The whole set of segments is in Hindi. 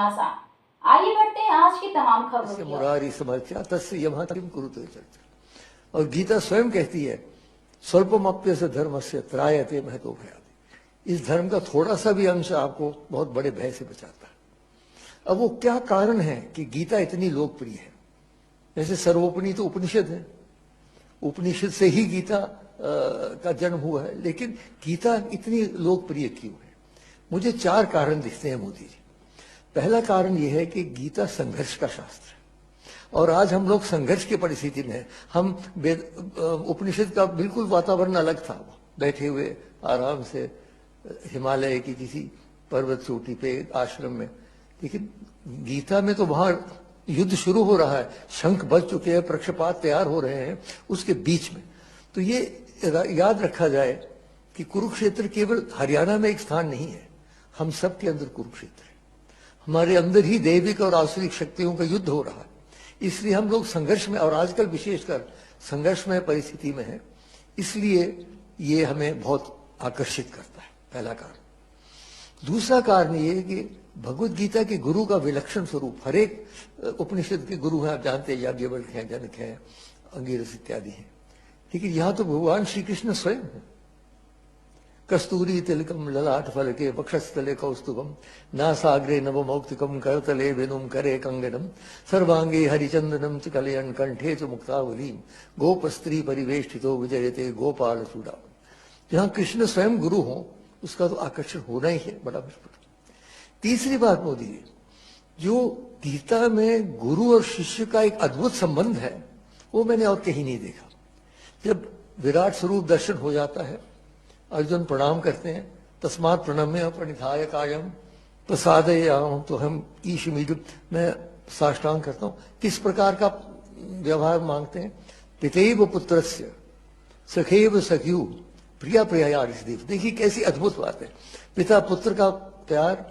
मीमांसा। आइए बढ़ते हैं आज की तमाम खबरों की ओर। मुरारी समर्च्या तस्य यमः किं कुरुते चर्चा। और गीता स्वयं कहती है स्वल्पमप्यस्य धर्मस्य त्रायते महतो भयादि। इस धर्म का थोड़ा सा भी अंश आपको बहुत बड़े भय से बचाता है। अब वो क्या कारण है कि गीता इतनी लोकप्रिय है? जैसे सर्वोपनिषद तो उपनिषद है, उपनिषद से ही गीता का जन्म हुआ है, लेकिन गीता इतनी लोकप्रिय क्यों है? मुझे 4 कारण दिखते हैं मोदी जी। पहला कारण यह है कि गीता संघर्ष का शास्त्र है और आज हम लोग संघर्ष की परिस्थिति में हैं। हम उपनिषद का बिल्कुल वातावरण अलग था, बैठे हुए आराम से हिमालय की किसी पर्वत चोटी पे आश्रम में, लेकिन गीता में तो वहां युद्ध शुरू हो रहा है, शंख बज चुके हैं, पक्षपात तैयार हो रहे हैं उसके बीच में। तो ये याद रखा जाए कि कुरुक्षेत्र केवल हरियाणा में एक स्थान नहीं है, हम सब के अंदर कुरुक्षेत्र है। हमारे अंदर ही दैविक और आसुरिक शक्तियों का युद्ध हो रहा है, इसलिए हम लोग संघर्ष में, और आजकल विशेषकर संघर्ष में परिस्थिति में है, इसलिए ये हमें बहुत आकर्षित करता है, पहला कारण। दूसरा कारण ये है कि भगवत गीता के गुरु का विलक्षण स्वरूप, हर एक उपनिषद के गुरु हैं, आप जानते हैं, याज्ञवल्क्य हैं, जनक हैं, अंगिरस इत्यादि हैं, लेकिन यहां तो भगवान श्री कृष्ण स्वयं है। कस्तूरी तिलकम ललाट फलके वक्षस्थले कौस्तुभम नासाग्रे नवमौक्तिकम करतले वेणुम करे कंगनम सर्वांगे हरिचंदनम च कलयन कंठे च मुक्तावलीम गोप स्त्री परिवेष्टितो विजयते गोपाल चूड़ावन। जहां कृष्ण स्वयं गुरु हो उसका तो आकर्षण होना ही है, बड़ा मुश्किल। तीसरी बात मोदी जी, जो गीता में गुरु और शिष्य का एक अद्भुत संबंध है वो मैंने और कहीं नहीं देखा। जब विराट स्वरूप दर्शन हो जाता है, अर्जुन प्रणाम करते हैं, तस्मात् प्रणम्य प्रणिधाय कायम प्रसादयाम, तो हम ईशमीडु, मैं साष्टांग करता हूं। किस प्रकार का व्यवहार मांगते हैं? पितैव पुत्रस्य सखैव सख्यु प्रिया प्रिया। देखिए कैसी अद्भुत बात है, पिता पुत्र का प्यार,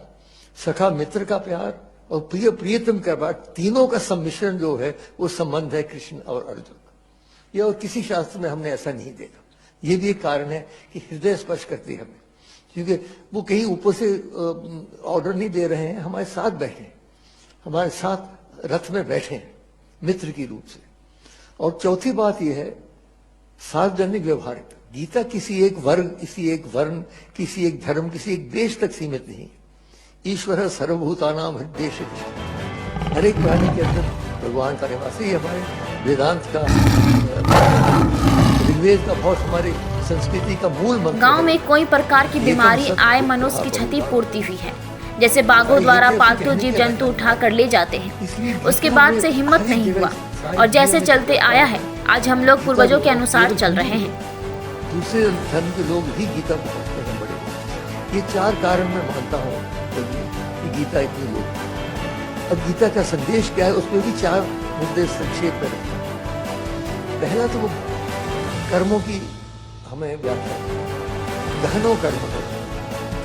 सखा मित्र का प्यार और प्रिय प्रियतम का प्यार, तीनों का सम्मिश्रण जो है वो संबंध है कृष्ण और अर्जुन का। ये और किसी शास्त्र में हमने ऐसा नहीं देखा। ये भी एक कारण है कि हृदय स्पर्श करती है हमें, क्योंकि वो कहीं ऊपर से ऑर्डर नहीं दे रहे हैं, हमारे साथ बैठे हैं, हमारे साथ रथ में बैठे हैं मित्र की रूप से। और चौथी बात यह है सार्वजनिक व्यवहारिक। गीता किसी एक वर्ग, किसी एक वर्ण, किसी एक धर्म, किसी एक देश तक सीमित नहीं। ईश्वर सर्वभूतानां हृदय, हर एक प्राणी के अंदर भगवान का निवास। ये हमारे वेदांत का, ऋग्वेद का, बहुत हमारी संस्कृति का मूल मंत्र। गांव में कोई प्रकार की बीमारी आए मनुष्य की क्षति पूर्ति हुई है, जैसे बाघों द्वारा पालतू जीव जंतु उठा कर ले जाते हैं। उसके बाद से हिम्मत नहीं हुआ और जैसे चलते आया है, आज हम लोग पूर्वजों के अनुसार चल रहे हैं। दूसरे धर्म के लोग भी गीता को पढ़ते हैं बड़े। ये 4 कारण मैं मानता हूँ कि गीता इतनी लोग। अब गीता का संदेश क्या है, उसमें भी 4 मुद्दे संक्षेप में रखते हैं। पहला तो वो कर्मों की हमें व्याख्या, गहनों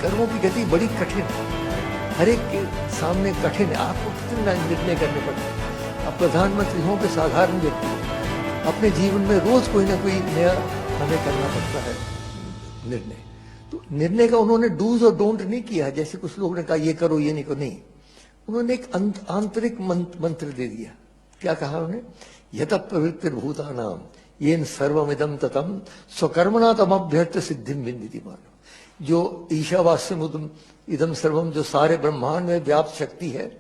कर्मों की गति बड़ी कठिन है, हर एक के सामने कठिन है। आपको कितने निर्णय करने पड़ते हैं। अब प्रधानमंत्री हों के साधारण व्यक्ति, अपने जीवन में रोज कोई ना कोई नया हमें करना पड़ता है निर्णय। तो निर्णय का उन्होंने डूज और डोंट नहीं किया, जैसे कुछ लोगों ने कहा ये करो ये नहीं करो, नहीं। उन्होंने एक आंतरिक मंत्र दे दिया। क्या कहा उन्होंने? यत प्रवृत्तिर्भूतानां येन सर्वमिदं ततं स्वकर्मणा तमभ्यर्थ सिद्धिं विन्दति मानव। जो ईशावास्यमुदं इदं सर्वम, जो सारे ब्रह्मांड में व्याप्त शक्ति है,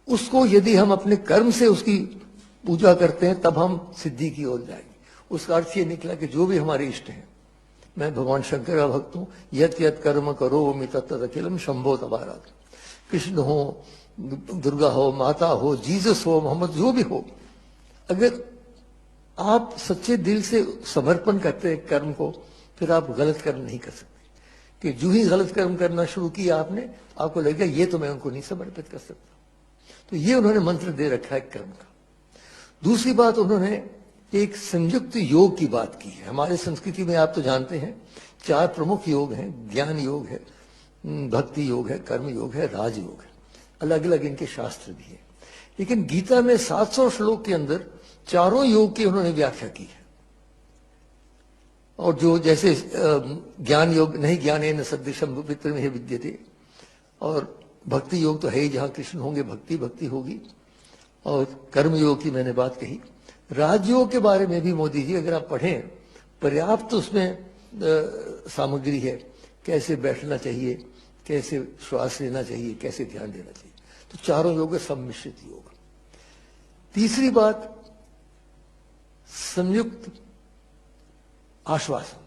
उसको यदि हम अपने कर्म से उसकी पूजा करते हैं तब हम सिद्धि की ओर जाएंगे। उसका अर्थ ये निकला कि जो भी हमारे इष्ट हैं, मैं भगवान शंकर का भक्त हूं, यत यत कर्म करोमि तत् अखिलम शंभो तबारात। कृष्ण हो, दुर्गा हो, माता हो, जीसस हो, मोहम्मद, जो भी हो, अगर आप सच्चे दिल से समर्पण करते हैं कर्म को, फिर आप गलत कर्म नहीं कर सकते। कि जो ही गलत कर्म करना शुरू किया आपने, आपको लगेगा ये तो मैं उनको नहीं समर्पित कर सकता। तो ये उन्होंने मंत्र दे रखा है कर्म का। दूसरी बात, उन्होंने एक संयुक्त योग की बात की है। हमारे संस्कृति में आप तो जानते हैं 4 प्रमुख योग हैं, ज्ञान योग है, भक्ति योग है, कर्म योग है, राजयोग है। अलग अलग इनके शास्त्र भी है, लेकिन गीता में 700 श्लोक के अंदर चारों योग की उन्होंने व्याख्या की है। और जो जैसे ज्ञान योग नहीं ज्ञानेन सदृशं विप्रमेह विद्यते, और भक्ति योग तो है ही, जहां कृष्ण होंगे भक्ति भक्ति होगी। और कर्म योग की मैंने बात कही। राजयोग के बारे में भी मोदी जी अगर आप पढ़ें, पर्याप्त उसमें सामग्री है, कैसे बैठना चाहिए, कैसे श्वास लेना चाहिए, कैसे ध्यान देना चाहिए। तो चारों योग सम्मिश्रित योग। तीसरी बात, संयुक्त आश्वासन।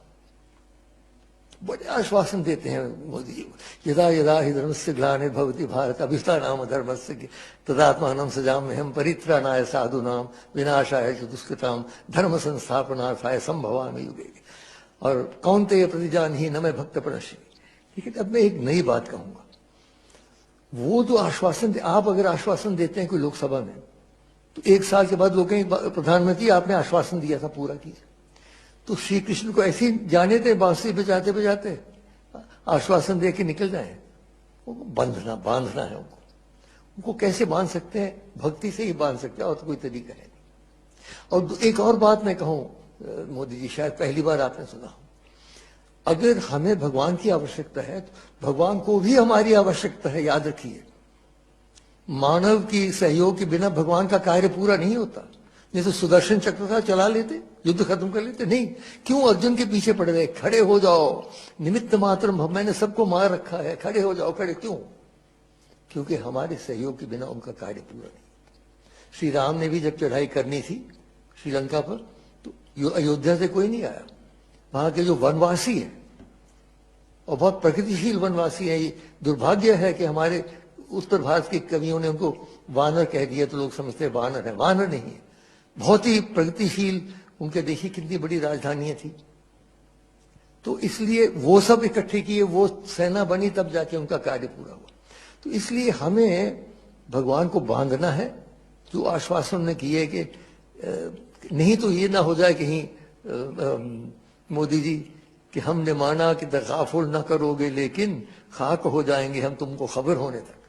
बड़े आश्वासन देते हैं मोदी जी। यदा यदा हि धर्मस्य ग्लानिर्भवति भारत अभ्युत्थानाम धर्मस्य तदात्मानं सृजाम्यहं परित्राणाय साधूनां विनाशाय च दुष्कृतां धर्म संस्थापनार्थाय संभवामि युगे। और कौन्तेय प्रतिजानीहि न मैं भक्त प्रणश्यति। लेकिन अब मैं एक नई बात कहूंगा। वो जो आश्वासन, आप अगर आश्वासन देते हैं कोई लोकसभा में, तो 1 साल के बाद लोग कहेंगे प्रधानमंत्री आपने आश्वासन दिया था, पूरा कीजिए। तो श्री कृष्ण को ऐसे ही जाने थे, बांसुरी बजाते बजाते आश्वासन दे के निकल जाए। बांधना है उनको कैसे बांध सकते हैं? भक्ति से ही बांध सकते हैं, और तो कोई तरीका है नहीं। और एक और बात मैं कहूं, मोदी जी शायद पहली बार आपने सुना हो, अगर हमें भगवान की आवश्यकता है तो भगवान को भी हमारी आवश्यकता है, याद रखिए। मानव की सहयोग के बिना भगवान का कार्य पूरा नहीं होता। नहीं तो सुदर्शन चक्र था, चला लेते, युद्ध खत्म कर लेते। नहीं, क्यों अर्जुन के पीछे पड़ गए? खड़े हो जाओ, निमित्त मात्र, मैंने सबको मार रखा है, खड़े हो जाओ। खड़े क्यों? क्योंकि हमारे सहयोग के बिना उनका कार्य पूरा नहीं। श्री राम ने भी जब चढ़ाई करनी थी श्रीलंका पर, तो अयोध्या से कोई नहीं आया। वहां के जो वनवासी है, और बहुत प्रगतिशील वनवासी है, ये दुर्भाग्य है कि हमारे उत्तर भारत के कवियों ने उनको वानर कह दिया, तो लोग समझते हैं वानर है। वानर नहीं है, बहुत ही प्रगतिशील। उनके देखिए कितनी बड़ी राजधानियां थी। तो इसलिए वो सब इकट्ठे किए, वो सेना बनी, तब जाके उनका कार्य पूरा हुआ। तो इसलिए हमें भगवान को बांधना है। जो आश्वासन ने किए कि नहीं तो ये ना हो जाए कहीं मोदी जी कि हमने माना कि तगाफुल ना करोगे लेकिन खाक हो जाएंगे हम तुमको खबर होने तक।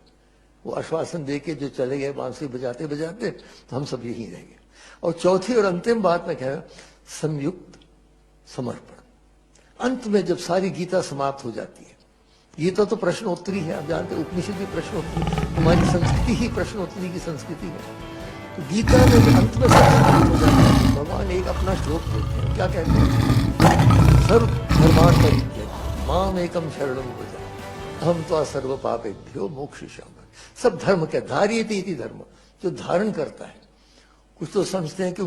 वो आश्वासन देके जो चले गए बांसुरी बजाते बजाते, तो हम सब यही रह गए। और चौथी और अंतिम बात मैं कह रहा हूं, संयुक्त समर्पण। अंत में जब सारी गीता समाप्त हो जाती है, गीता तो प्रश्नोत्तरी है, आप जानते, उपनिषद भी प्रश्नोत्तरी, हमारी संस्कृति ही प्रश्नोत्तरी की संस्कृति है। तो गीता में अंत में समाप्त हो जाता है, भगवान एक अपना श्लोक बोलते हैं। क्या कहते हैं? सर्व धर्मान् परित्यज्य माम एकम शरणं व्रज अहम त्वा सर्व पापेभ्यो मोक्षयिष्यामि। सब धर्म क्या? धार्यते इति धर्म, जो धारण करता है। कुछ तो समझते हैं कि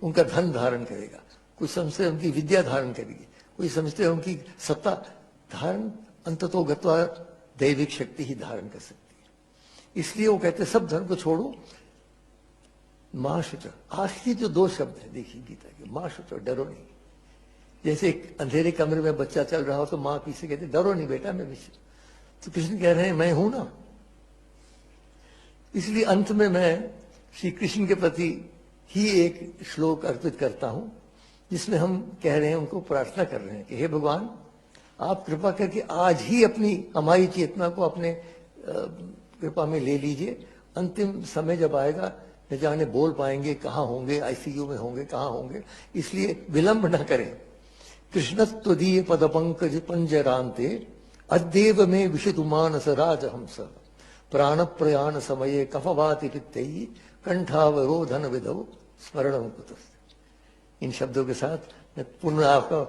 उनका धन धारण करेगा, कुछ समझते हैं उनकी विद्या धारण करेगी, कोई समझते हैं उनकी सत्ता धारण, अंततो गत्वा दैविक शक्ति ही धारण कर सकती है। इसलिए वो कहते हैं सब धर्म को छोड़ो, मां शुच। आखिरी जो 2 शब्द है देखिए गीता के, मां शुच, डरो नहीं। जैसे एक अंधेरे कमरे में बच्चा चल रहा हो तो मां पीछे कहते डरो नहीं बेटा, मैं पीछे। तो कृष्ण कह रहे हैं मैं हूं ना। इसलिए अंत में मैं श्री कृष्ण के प्रति ही एक श्लोक अर्पित करता हूं, जिसमें हम कह रहे हैं, उनको प्रार्थना कर रहे हैं कि हे भगवान, आप कृपा करके आज ही हमारी चेतना को अपने कृपा में ले लीजिए। अंतिम समय जब आएगा, न जाने बोल पाएंगे, कहाँ होंगे, आईसीयू में होंगे, कहाँ होंगे, इसलिए विलंब न करें। कृष्णत्वदीय पद पंकज पंजरांते अद्येव में विशितु मानस राजहंस प्राण प्रयाण समये कफवाति पित्तैः कंठावरोधन विधौ स्मरणं कुतः। इन शब्दों के साथ मैं पुनः आपका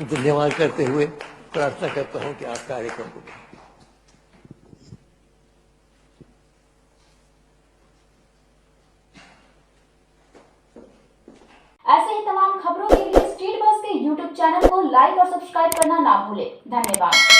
धन्यवाद करते हुए प्रार्थना करता हूं कि आप कार्यक्रम को ऐसे ही तमाम खबरों के लिए स्ट्रीट बस के YouTube चैनल को लाइक और सब्सक्राइब करना ना भूलें। धन्यवाद।